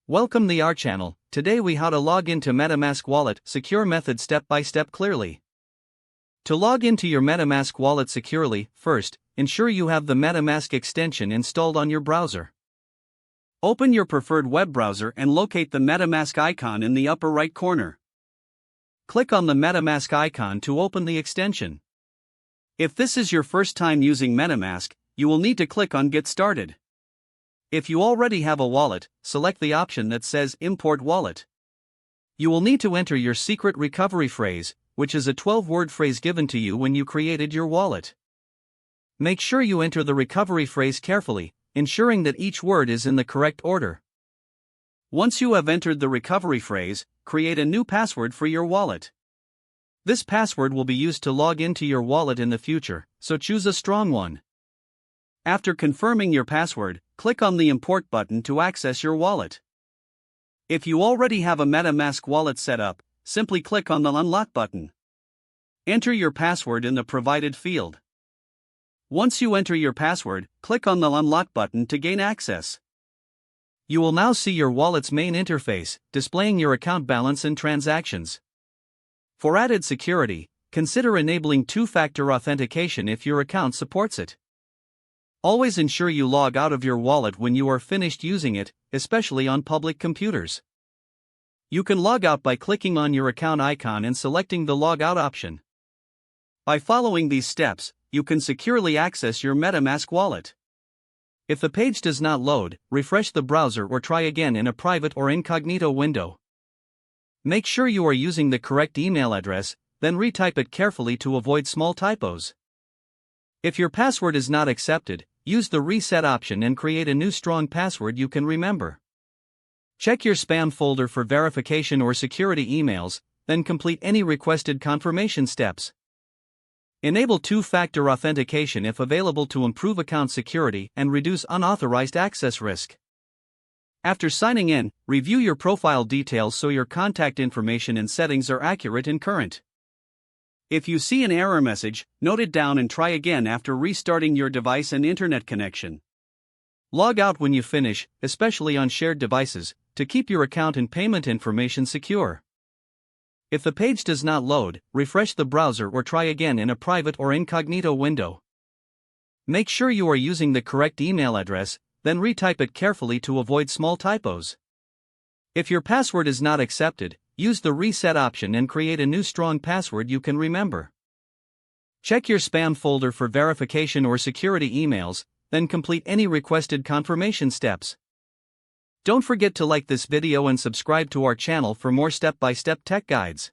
Welcome to our channel. Today we how to log into MetaMask wallet secure method step by step clearly. To log into your MetaMask wallet securely, first, ensure you have the MetaMask extension installed on your browser. Open your preferred web browser and locate the MetaMask icon in the upper right corner. Click on the MetaMask icon to open the extension. If this is your first time using MetaMask, you will need to click on Get Started. If you already have a wallet, select the option that says Import Wallet. You will need to enter your secret recovery phrase, which is a 12-word phrase given to you when you created your wallet. Make sure you enter the recovery phrase carefully, ensuring that each word is in the correct order. Once you have entered the recovery phrase, create a new password for your wallet. This password will be used to log into your wallet in the future, so choose a strong one. After confirming your password, click on the Import button to access your wallet. If you already have a MetaMask wallet set up, simply click on the Unlock button. Enter your password in the provided field. Once you enter your password, click on the Unlock button to gain access. You will now see your wallet's main interface, displaying your account balance and transactions. For added security, consider enabling two-factor authentication if your account supports it. Always ensure you log out of your wallet when you are finished using it, especially on public computers. You can log out by clicking on your account icon and selecting the Log Out option. By following these steps, you can securely access your MetaMask wallet. If the page does not load, refresh the browser or try again in a private or incognito window. Make sure you are using the correct email address, then retype it carefully to avoid small typos. If your password is not accepted, use the Reset option and create a new strong password you can remember. Check your spam folder for verification or security emails, then complete any requested confirmation steps. Enable two-factor authentication if available to improve account security and reduce unauthorized access risk. After signing in, review your profile details so your contact information and settings are accurate and current. If you see an error message, note it down and try again after restarting your device and internet connection. Log out when you finish, especially on shared devices, to keep your account and payment information secure. If the page does not load, refresh the browser or try again in a private or incognito window. Make sure you are using the correct email address, then retype it carefully to avoid small typos. If your password is not accepted, use the Reset option and create a new strong password you can remember. Check your spam folder for verification or security emails, then complete any requested confirmation steps. Don't forget to like this video and subscribe to our channel for more step-by-step tech guides.